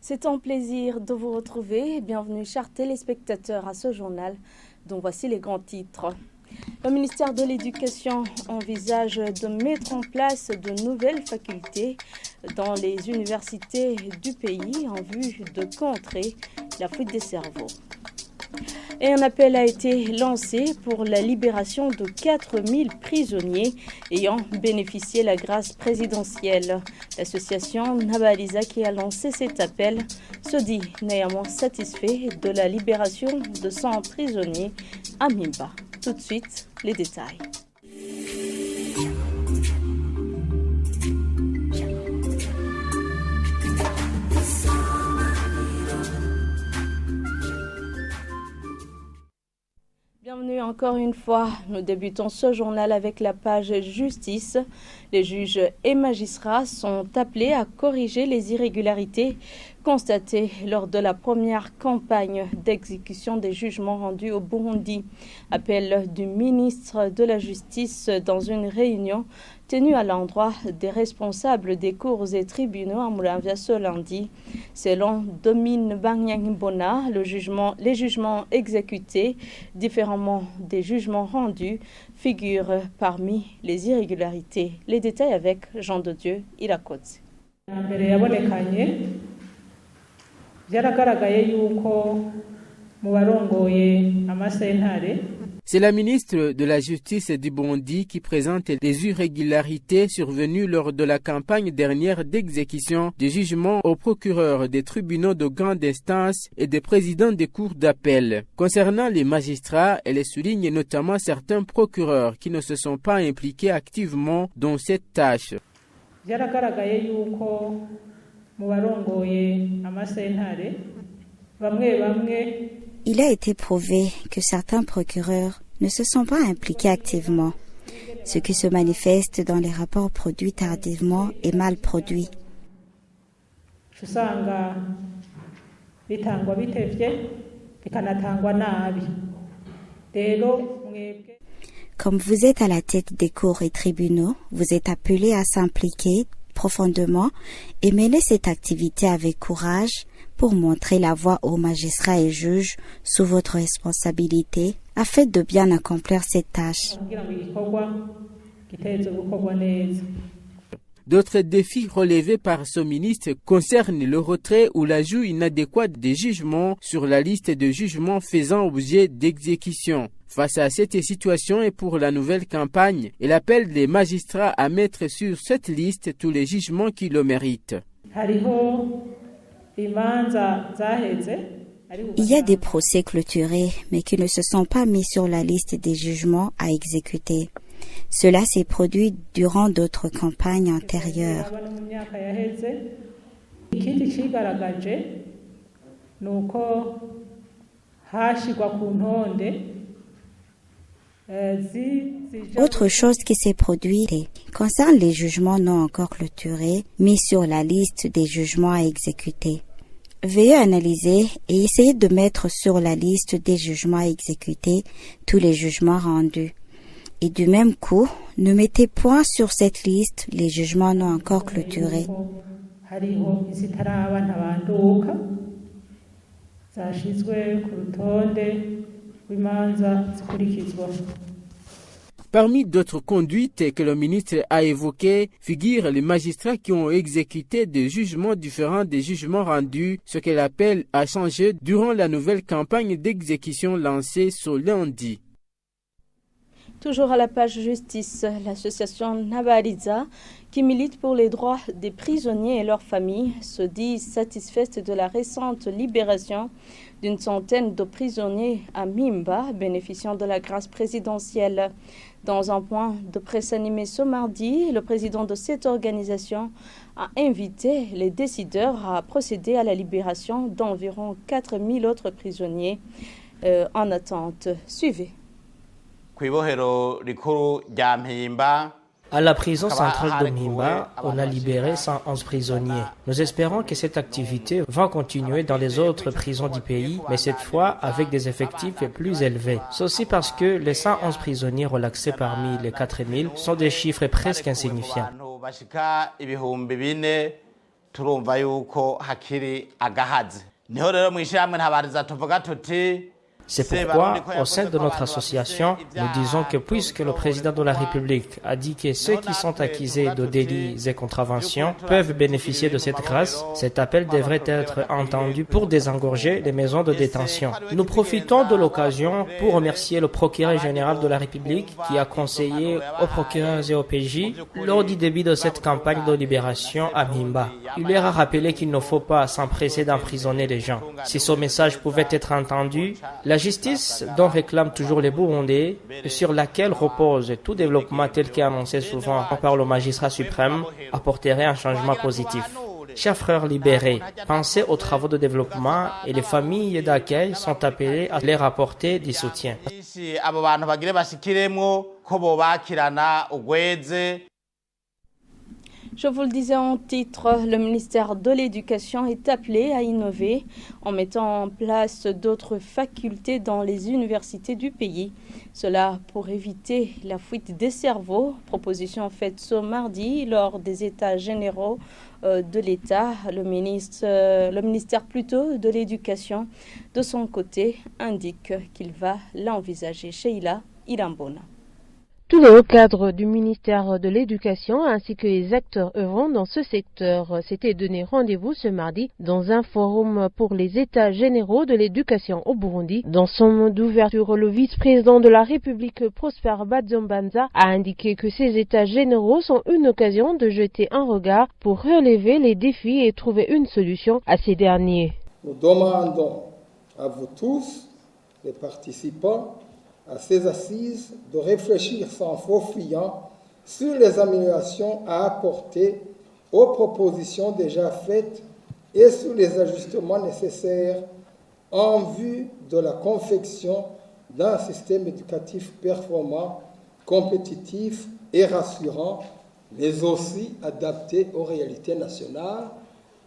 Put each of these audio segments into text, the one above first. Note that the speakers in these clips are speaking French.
C'est un plaisir de vous retrouver. Bienvenue, chers téléspectateurs, à ce journal dont voici les grands titres. Le ministère de l'Éducation envisage de mettre en place de nouvelles facultés dans les universités du pays en vue de contrer la fuite des cerveaux. Et un appel a été lancé pour la libération de 4000 prisonniers ayant bénéficié de la grâce présidentielle. L'association Nabaliza qui a lancé cet appel se dit néanmoins satisfait de la libération de 100 prisonniers à Mimba. Tout de suite, les détails. Bienvenue encore une fois. Nous débutons ce journal avec la page justice. Les juges et magistrats sont appelés à corriger les irrégularités constatées lors de la première campagne d'exécution des jugements rendus au Burundi. Appel du ministre de la Justice dans une réunion tenue à l'endroit des responsables des cours et tribunaux à Muramvya ce lundi. Selon Domine Banyangbona, les jugements exécutés, différemment des jugements rendus, figurent parmi les irrégularités. Les détails avec Jean de Dieu Irakoze. C'est la ministre de la Justice du Burundi qui présente les irrégularités survenues lors de la campagne dernière d'exécution des jugements aux procureurs des tribunaux de grande instance et des présidents des cours d'appel. Concernant les magistrats, elle souligne notamment certains procureurs qui ne se sont pas impliqués activement dans cette tâche. Il a été prouvé que certains procureurs ne se sont pas impliqués activement, ce qui se manifeste dans les rapports produits tardivement et mal produits. Comme vous êtes à la tête des cours et tribunaux, vous êtes appelés à s'impliquer profondément et mener cette activité avec courage pour montrer la voie aux magistrats et juges sous votre responsabilité afin de bien accomplir cette tâche. D'autres défis relevés par ce ministre concernent le retrait ou l'ajout inadéquat des jugements sur la liste de jugements faisant objet d'exécution. Face à cette situation et pour la nouvelle campagne, il appelle les magistrats à mettre sur cette liste tous les jugements qui le méritent. Il y a des procès clôturés, mais qui ne se sont pas mis sur la liste des jugements à exécuter. Cela s'est produit durant d'autres campagnes antérieures. Autre chose qui s'est produite concerne les jugements non encore clôturés, mis sur la liste des jugements à exécuter. Veuillez analyser et essayer de mettre sur la liste des jugements à exécuter tous les jugements rendus. Et du même coup, ne mettez point sur cette liste les jugements non encore clôturés. Parmi d'autres conduites que le ministre a évoquées, figurent les magistrats qui ont exécuté des jugements différents des jugements rendus, ce qu'elle appelle à changer durant la nouvelle campagne d'exécution lancée ce lundi. Toujours à la page justice, l'association Nabaliza, qui milite pour les droits des prisonniers et leurs familles, se dit satisfaite de la récente libération d'une centaine de prisonniers à Mimba, bénéficiant de la grâce présidentielle. Dans un point de presse animé ce mardi, le président de cette organisation a invité les décideurs à procéder à la libération d'environ 4000 autres prisonniers en attente. Suivez. À la prison centrale de Mimba, on a libéré 111 prisonniers. Nous espérons que cette activité va continuer dans les autres prisons du pays, mais cette fois avec des effectifs plus élevés. Ceci parce que les 111 prisonniers relaxés parmi les 4000 sont des chiffres presque insignifiants. turumva yuko hakiri agahazi niho rero mw'ishyirahamwe ntabariza tuvuga tuti. C'est pourquoi, au sein de notre association, nous disons que puisque le président de la République a dit que ceux qui sont accusés de délits et contraventions peuvent bénéficier de cette grâce, cet appel devrait être entendu pour désengorger les maisons de détention. Nous profitons de l'occasion pour remercier le procureur général de la République qui a conseillé aux procureurs et aux PJ lors du début de cette campagne de libération à Mimba. Il leur a rappelé qu'il ne faut pas s'empresser d'emprisonner les gens. Si ce message pouvait être entendu, la justice dont réclament toujours les Burundais et sur laquelle repose tout développement tel qu'est annoncé souvent par le magistrat suprême apporterait un changement positif. Chers frères libérés, pensez aux travaux de développement et les familles d'accueil sont appelées à leur apporter du soutien. Je vous le disais en titre, le ministère de l'Éducation est appelé à innover en mettant en place d'autres facultés dans les universités du pays. Cela pour éviter la fuite des cerveaux. Proposition faite ce mardi lors des États généraux de l'État. Le ministère plutôt de l'Éducation, de son côté, indique qu'il va l'envisager. Sheila Irambona. Tous les hauts cadres du ministère de l'Éducation ainsi que les acteurs œuvrant dans ce secteur s'étaient donné rendez-vous ce mardi dans un forum pour les États généraux de l'éducation au Burundi. Dans son mot d'ouverture, le vice-président de la République Prosper Bazombanza a indiqué que ces États généraux sont une occasion de jeter un regard pour relever les défis et trouver une solution à ces derniers. Nous demandons à vous tous, les participants, à ces assises de réfléchir sans faux fuyant sur les améliorations à apporter aux propositions déjà faites et sur les ajustements nécessaires en vue de la confection d'un système éducatif performant, compétitif et rassurant, mais aussi adapté aux réalités nationales,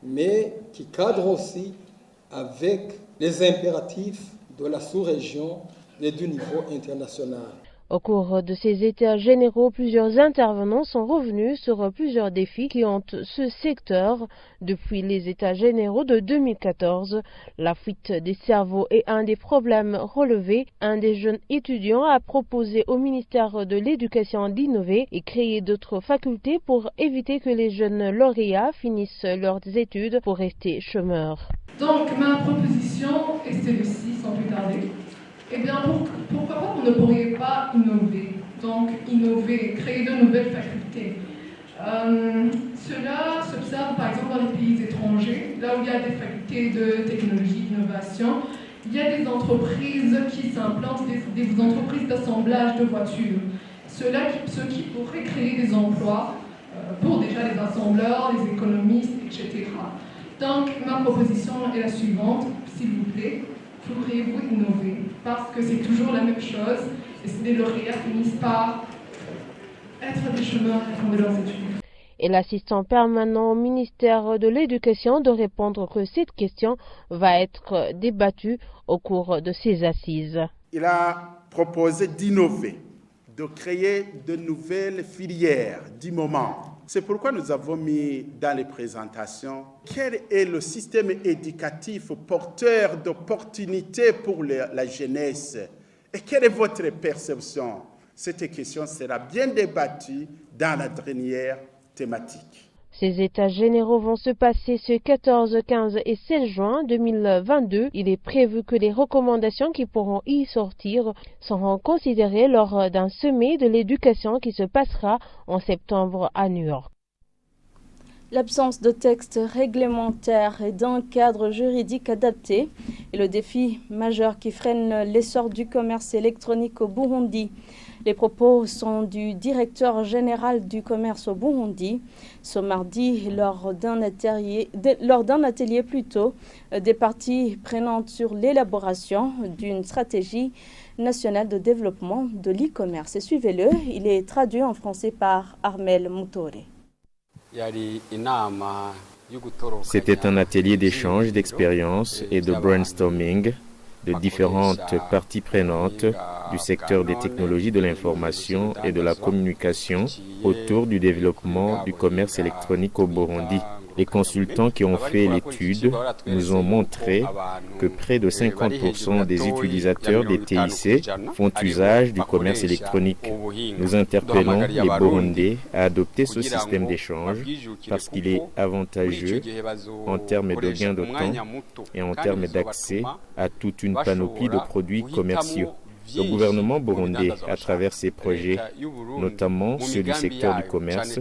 mais qui cadre aussi avec les impératifs de la sous-région et du niveau international. Au cours de ces états généraux, plusieurs intervenants sont revenus sur plusieurs défis qui hantent ce secteur depuis les états généraux de 2014. La fuite des cerveaux est un des problèmes relevés. Un des jeunes étudiants a proposé au ministère de l'Éducation d'innover et créer d'autres facultés pour éviter que les jeunes lauréats finissent leurs études pour rester chômeurs. Donc ma proposition est celle-ci, sans plus tarder. Eh bien, pourquoi pas vous ne pourriez pas innover? Donc, innover, créer de nouvelles facultés. Cela s'observe par exemple dans les pays étrangers, là où il y a des facultés de technologie, d'innovation. Il y a des entreprises qui s'implantent, des entreprises d'assemblage de voitures. Ce qui pourrait créer des emplois pour déjà les assembleurs, les économistes, etc. Donc, ma proposition est la suivante, s'il vous plaît. Pourriez-vous innover? Parce que c'est toujours la même chose et les lauréats finissent par être des chômeurs à la fin de leurs études. Et l'assistant permanent au ministère de l'Éducation de répondre que cette question va être débattue au cours de ces assises. Il a proposé d'innover, de créer de nouvelles filières du moment. C'est pourquoi nous avons mis dans les présentations quel est le système éducatif porteur d'opportunités pour la jeunesse et quelle est votre perception. Cette question sera bien débattue dans la dernière thématique. Ces états généraux vont se passer ce 14, 15 et 16 juin 2022. Il est prévu que les recommandations qui pourront y sortir seront considérées lors d'un sommet de l'éducation qui se passera en septembre à New York. L'absence de texte réglementaire et d'un cadre juridique adapté est le défi majeur qui freine l'essor du commerce électronique au Burundi. Les propos sont du directeur général du commerce au Burundi. Ce mardi, lors d'un atelier des parties prenantes sur l'élaboration d'une stratégie nationale de développement de l'e-commerce. Et suivez-le, il est traduit en français par Armel Moutore. C'était un atelier d'échange d'expériences et de brainstorming de différentes parties prenantes du secteur des technologies de l'information et de la communication autour du développement du commerce électronique au Burundi. Les consultants qui ont fait l'étude nous ont montré que près de 50% des utilisateurs des TIC font usage du commerce électronique. Nous interpellons les Burundais à adopter ce système d'échange parce qu'il est avantageux en termes de gain de temps et en termes d'accès à toute une panoplie de produits commerciaux. Le gouvernement burundais, à travers ses projets, notamment ceux du secteur du commerce,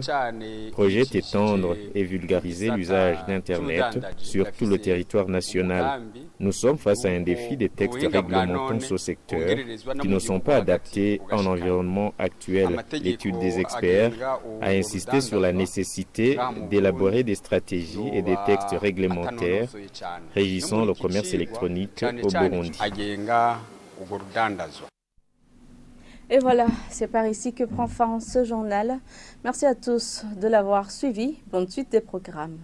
projette étendre et vulgariser l'usage d'Internet sur tout le territoire national. Nous sommes face à un défi des textes réglementant ce secteur qui ne sont pas adaptés en environnement actuel. L'étude des experts a insisté sur la nécessité d'élaborer des stratégies et des textes réglementaires régissant le commerce électronique au Burundi. Et voilà, c'est par ici que prend fin ce journal. Merci à tous de l'avoir suivi. Bonne suite des programmes.